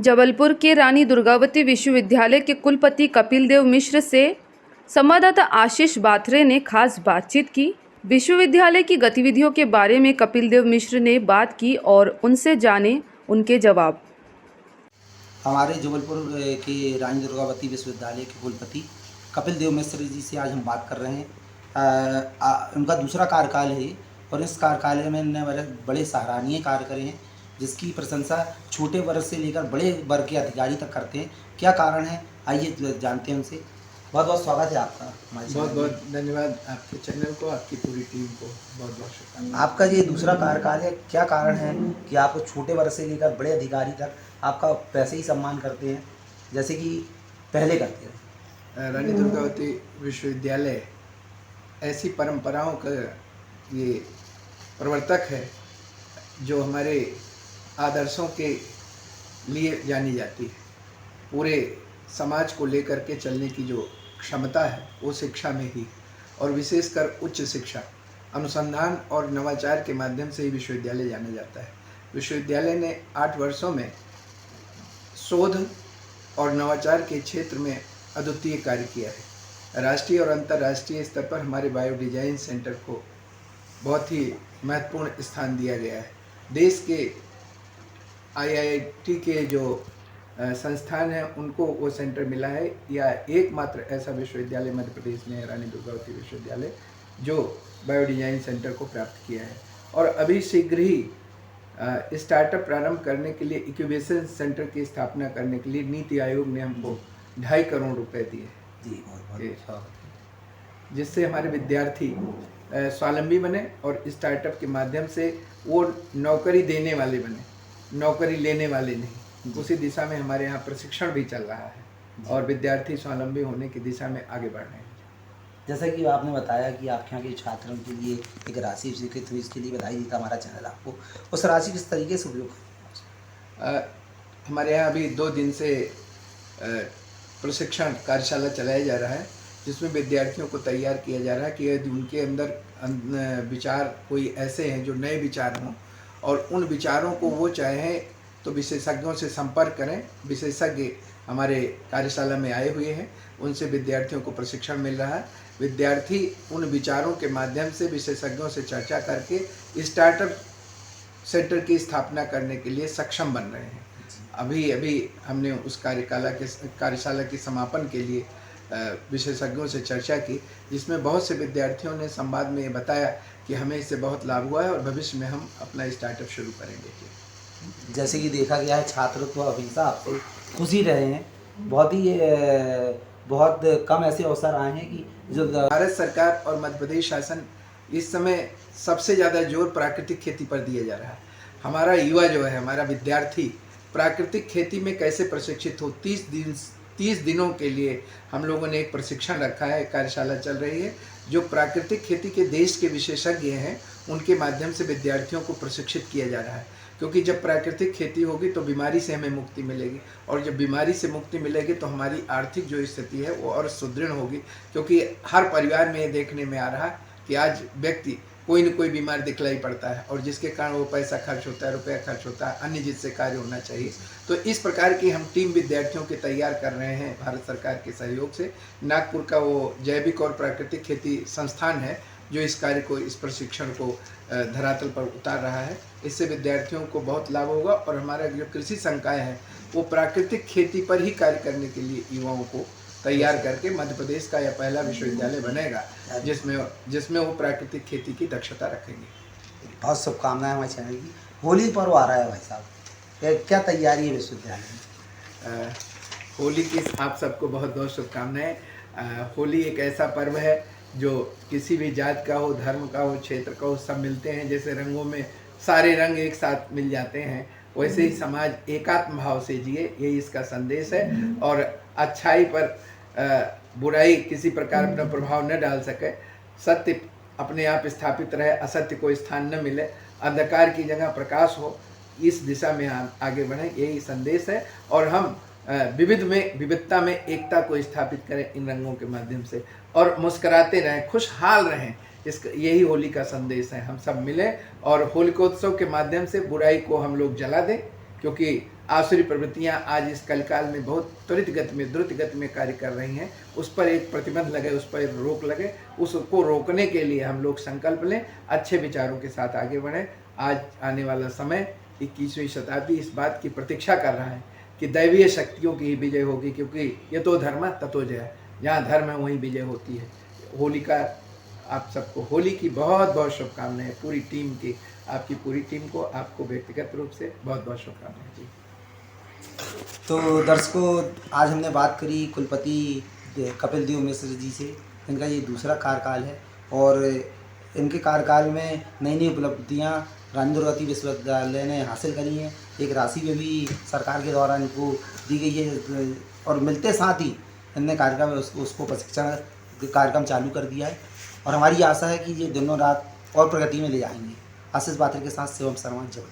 जबलपुर के रानी दुर्गावती विश्वविद्यालय के कुलपति कपिल देव मिश्र से संवाददाता आशीष बाथरे ने खास बातचीत की। विश्वविद्यालय की गतिविधियों के बारे में कपिल देव मिश्र ने बात की और उनसे जाने उनके जवाब। हमारे जबलपुर के रानी दुर्गावती विश्वविद्यालय के कुलपति कपिल देव मिश्र जी से आज हम बात कर रहे हैं। उनका दूसरा कार्यकाल है और इस कार्यकाल में उन्होंने बड़े सराहनीय कार्य करे हैं, जिसकी प्रशंसा छोटे वर्ग से लेकर बड़े वर्ग के अधिकारी तक करते हैं। क्या कारण है, आइए जानते हैं उनसे। बहुत बहुत स्वागत है आपका हमारे। बहुत बहुत धन्यवाद आपके चैनल को, आपकी पूरी टीम को बहुत बहुत शुक्रिया। आपका ये दूसरा कार्यकाल है, क्या कारण है कि आप छोटे वर्ग से लेकर बड़े अधिकारी तक आपका वैसे ही सम्मान करते हैं जैसे कि पहले करते हैं? रानी दुर्गावती विश्वविद्यालय ऐसी परंपराओं का ये प्रवर्तक है जो हमारे आदर्शों के लिए जानी जाती है। पूरे समाज को लेकर के चलने की जो क्षमता है वो शिक्षा में ही, और विशेषकर उच्च शिक्षा, अनुसंधान और नवाचार के माध्यम से ही विश्वविद्यालय जाना जाता है। विश्वविद्यालय ने 8 वर्षों में शोध और नवाचार के क्षेत्र में अद्वितीय कार्य किया है। राष्ट्रीय और अंतर्राष्ट्रीय स्तर पर हमारे बायो डिजाइन सेंटर को बहुत ही महत्वपूर्ण स्थान दिया गया है। देश के IIT के जो संस्थान हैं उनको वो सेंटर मिला है, या एकमात्र ऐसा विश्वविद्यालय मध्य प्रदेश में है, रानी दुर्गावती विश्वविद्यालय, जो बायो डिजाइन सेंटर को प्राप्त किया है। और अभी शीघ्र ही स्टार्टअप प्रारंभ करने के लिए, इंक्यूबेशन सेंटर की स्थापना करने के लिए नीति आयोग ने हमको 2.5 करोड़ रुपए दिए जी, बहुत जिससे हमारे विद्यार्थी स्वावलंबी बने और स्टार्टअप के माध्यम से वो नौकरी देने वाले बने, नौकरी लेने वाले नहीं। उसी दिशा में हमारे यहाँ प्रशिक्षण भी चल रहा है और विद्यार्थी स्वावलंबी होने की दिशा में आगे बढ़ रहे हैं। जैसा कि आपने बताया कि आपके यहाँ के छात्रों के लिए एक राशि स्वीकृत हुई, इसके लिए बधाई देता हमारा चैनल आपको। उस राशि किस तरीके से उपयोग करें? हमारे यहाँ अभी 2 दिन से प्रशिक्षण कार्यशाला चलाया जा रहा है, जिसमें विद्यार्थियों को तैयार किया जा रहा है कि यदि उनके अंदर विचार कोई ऐसे हैं जो नए विचार हों और उन विचारों को वो चाहें तो विशेषज्ञों से संपर्क करें। विशेषज्ञ हमारे कार्यशाला में आए हुए हैं, उनसे विद्यार्थियों को प्रशिक्षण मिल रहा है। विद्यार्थी उन विचारों के माध्यम से विशेषज्ञों से चर्चा करके स्टार्टअप सेंटर की स्थापना करने के लिए सक्षम बन रहे हैं। अभी हमने उस कार्यशाला के समापन के लिए विशेषज्ञों से चर्चा की, जिसमें बहुत से विद्यार्थियों ने संवाद में ये बताया कि हमें इससे बहुत लाभ हुआ है और भविष्य में हम अपना स्टार्टअप शुरू करेंगे। जैसे कि देखा गया है, छात्र तो हमेशा आपसे खुश ही रहे हैं। बहुत कम ऐसे अवसर आए हैं कि जो भारत सरकार और मध्य प्रदेश शासन इस समय सबसे ज़्यादा जोर प्राकृतिक खेती पर दिया जा रहा है। हमारा युवा जो है, हमारा विद्यार्थी प्राकृतिक खेती में कैसे प्रशिक्षित हो, 30 दिनों के लिए हम लोगों ने एक प्रशिक्षण रखा है, कार्यशाला चल रही है। जो प्राकृतिक खेती के देश के विशेषज्ञ हैं उनके माध्यम से विद्यार्थियों को प्रशिक्षित किया जा रहा है, क्योंकि जब प्राकृतिक खेती होगी तो बीमारी से हमें मुक्ति मिलेगी, और जब बीमारी से मुक्ति मिलेगी तो हमारी आर्थिक जो स्थिति है वो और सुदृढ़ होगी। क्योंकि हर परिवार में ये देखने में आ रहा है कि आज व्यक्ति कोई न कोई बीमार दिखलाई पड़ता है, और जिसके कारण वो पैसा खर्च होता है, रुपया खर्च होता है, अन्य जिससे कार्य होना चाहिए। तो इस प्रकार की हम टीम विद्यार्थियों के तैयार कर रहे हैं भारत सरकार के सहयोग से। नागपुर का वो जैविक और प्राकृतिक खेती संस्थान है जो इस कार्य को, इस प्रशिक्षण को धरातल पर उतार रहा है। इससे विद्यार्थियों को बहुत लाभ होगा, और हमारा जो कृषि संकाय है वो प्राकृतिक खेती पर ही कार्य करने के लिए युवाओं को तैयार करके मध्य प्रदेश का यह पहला विश्वविद्यालय बनेगा जिसमें वो प्राकृतिक खेती की दक्षता रखेंगे। बहुत शुभकामनाएं हमारे चैनल की। होली पर्व आ रहा है भाई साहब, क्या तैयारी है विश्वविद्यालय में? होली की आप सबको बहुत बहुत शुभकामनाएं। होली एक ऐसा पर्व है जो किसी भी जात का हो, धर्म का हो, क्षेत्र का हो, सब मिलते हैं। जैसे रंगों में सारे रंग एक साथ मिल जाते हैं, वैसे ही समाज एकात्म भाव से जिए, यही इसका संदेश है। और अच्छाई पर बुराई किसी प्रकार अपना प्रभाव न डाल सके, सत्य अपने आप स्थापित रहे, असत्य को स्थान न मिले, अंधकार की जगह प्रकाश हो, इस दिशा में आगे बढ़ें, यही संदेश है। और हम विविध में विविधता में एकता को स्थापित करें इन रंगों के माध्यम से, और मुस्कुराते रहें, खुशहाल रहें। यही होली का संदेश है। हम सब मिलें और होलिकोत्सव के माध्यम से बुराई को हम लोग जला दें, क्योंकि आसुरी प्रवृत्तियां आज इस कलकाल में बहुत त्वरित गति में, द्रुत गति में कार्य कर रही हैं। उस पर एक प्रतिबंध लगे, उस पर रोक लगे। उसको रोकने के लिए हम लोग संकल्प लें, अच्छे विचारों के साथ आगे बढ़ें। आज आने वाला समय 21वीं शताब्दी इस बात की प्रतीक्षा कर रहा है कि दैवीय शक्तियों की ही विजय होगी, क्योंकि यतो धर्म ततो जय, जहाँ धर्म है वहीं विजय होती है। होली का आप सबको होली की बहुत बहुत शुभकामनाएं, पूरी टीम की, आपकी पूरी टीम को, आपको व्यक्तिगत रूप से बहुत बहुत शुभकामनाएं जी। तो दर्शकों, आज हमने बात करी कुलपति कपिल देव मिश्र जी से। इनका ये दूसरा कार्यकाल है और इनके कार्यकाल में नई नई उपलब्धियाँ रानी दुर्गावती विश्वविद्यालय ने हासिल करी हैं। एक राशि में भी सरकार के द्वारा इनको दी गई है और मिलते साथ ही इनने कार्यक्रम उसको प्रशिक्षण कार्यक्रम चालू कर दिया है और हमारी आशा है कि ये दिनों रात और प्रगति में ले जाएंगे। आशीष बात्रे के साथ शिवम शर्मा, जबलपुर।